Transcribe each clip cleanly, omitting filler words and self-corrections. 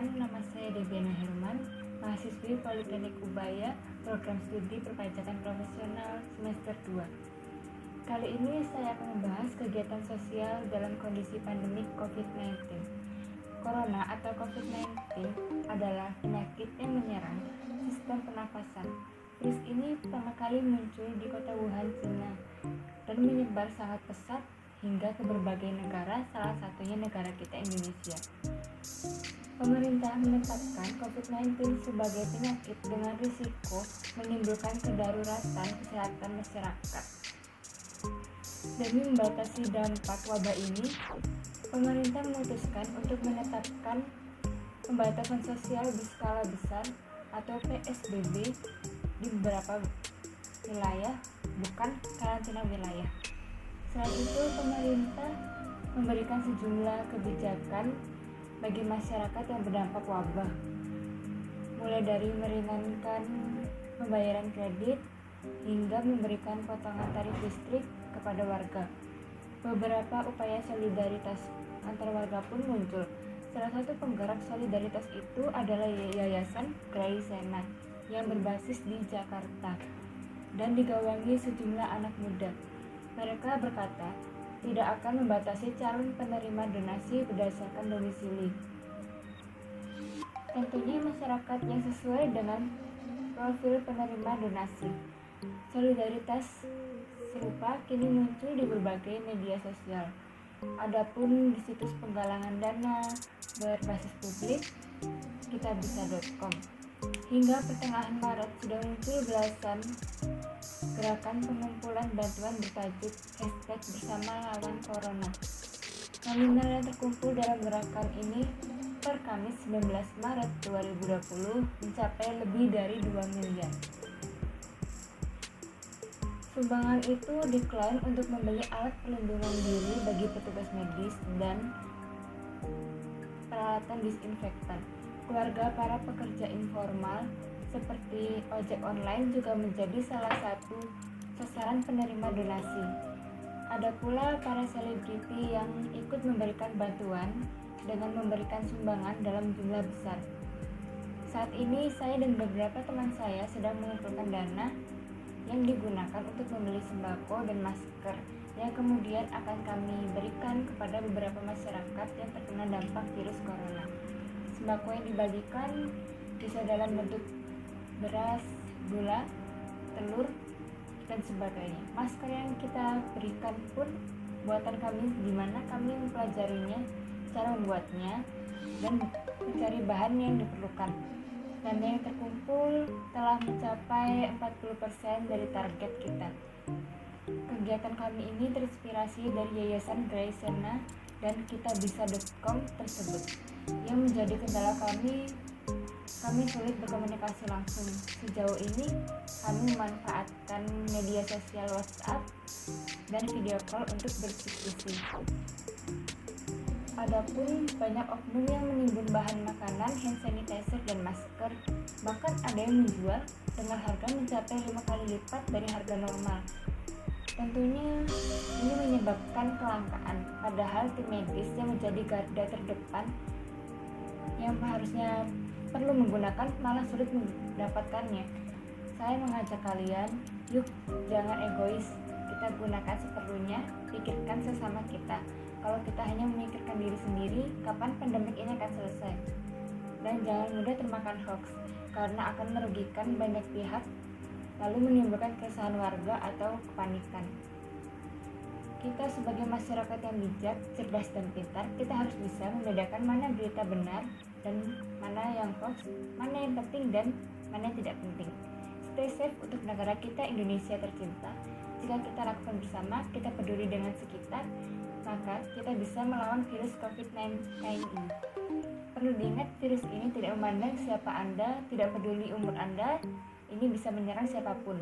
Perkenalkan, nama saya Debiana Herman, mahasiswi Politeknik Ubaya, program studi perpajakan profesional semester 2. Kali ini saya akan membahas kegiatan sosial dalam kondisi pandemi COVID-19. Corona atau COVID-19 adalah penyakit yang menyerang sistem pernafasan. Virus ini pertama kali muncul di kota Wuhan, Cina, dan menyebar sangat pesat hingga ke berbagai negara, salah satunya negara kita, Indonesia. Pemerintah menetapkan COVID-19 sebagai penyakit dengan risiko menimbulkan kedaruratan kesehatan masyarakat. Demi membatasi dampak wabah ini, pemerintah memutuskan untuk menetapkan pembatasan sosial berskala besar atau PSBB di beberapa wilayah, bukan karantina wilayah. Selain itu, pemerintah memberikan sejumlah kebijakan bagi masyarakat yang berdampak wabah, mulai dari meringankan pembayaran kredit hingga memberikan potongan tarif listrik kepada warga. Beberapa upaya solidaritas antar warga pun muncul. Salah satu penggerak solidaritas itu adalah Yayasan Gray Sena yang berbasis di Jakarta dan digawangi sejumlah anak muda. Mereka berkata, tidak akan membatasi calon penerima donasi berdasarkan domisili. Tentunya masyarakat yang sesuai dengan profil penerima donasi. Solidaritas serupa kini muncul di berbagai media sosial. Adapun di situs penggalangan dana berbasis publik kitabisa.com. Hingga pertengahan Maret sudah muncul belasan gerakan pengumpulan bantuan bertajuk #bersama lawan corona. Nominal yang terkumpul dalam gerakan ini per Kamis 19 Maret 2020 mencapai lebih dari 2 miliar. Sumbangan itu diklaim untuk membeli alat pelindungan diri bagi petugas medis dan peralatan disinfektan. Keluarga para pekerja informal seperti ojek online juga menjadi salah satu sasaran penerima donasi. Ada pula para selebriti yang ikut memberikan bantuan dengan memberikan sumbangan dalam jumlah besar. Saat ini saya dan beberapa teman saya sedang mengumpulkan dana yang digunakan untuk membeli sembako dan masker yang kemudian akan kami berikan kepada beberapa masyarakat yang terkena dampak virus corona. Sembako yang dibagikan bisa dalam bentuk beras, gula, telur, dan sebagainya. Masker yang kita berikan pun buatan kami, di mana kami mempelajarinya, cara membuatnya, dan mencari bahan yang diperlukan. Dana yang terkumpul telah mencapai 40% dari target kita. Kegiatan kami ini terinspirasi dari Yayasan Gray Sena dan kitabisa.com tersebut. Yang menjadi kendala kami sulit berkomunikasi langsung. Sejauh ini kami memanfaatkan media sosial WhatsApp dan video call untuk berdiskusi. Adapun banyak oknum yang menimbun bahan makanan, hand sanitizer, dan masker. Bahkan ada yang menjual dengan harga mencapai 5 kali lipat dari harga normal. Tentunya ini menyebabkan kelangkaan, padahal tim medis yang menjadi garda terdepan yang harusnya perlu menggunakan malah sulit mendapatkannya. Saya mengajak kalian, yuk jangan egois, kita gunakan seperlunya, pikirkan sesama kita. Kalau kita hanya memikirkan diri sendiri, kapan pandemik ini akan selesai? Dan jangan mudah termakan hoax, karena akan merugikan banyak pihak, lalu menimbulkan keresahan warga atau kepanikan. Kita sebagai masyarakat yang bijak, cerdas, dan pintar, kita harus bisa membedakan mana berita benar dan mana yang hoax, mana yang penting dan mana yang tidak penting. Stay safe untuk negara kita, Indonesia tercinta. Jika kita lakukan bersama, kita peduli dengan sekitar, maka kita bisa melawan virus COVID-19 ini. Perlu diingat, virus ini tidak memandang siapa Anda, tidak peduli umur Anda, ini bisa menyerang siapapun.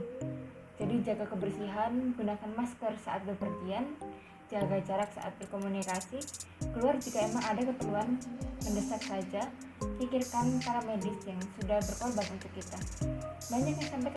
Jadi jaga kebersihan, gunakan masker saat bepergian, jaga jarak saat berkomunikasi, keluar jika emang ada keperluan mendesak saja, pikirkan para medis yang sudah berkorban untuk kita. Banyak yang sampai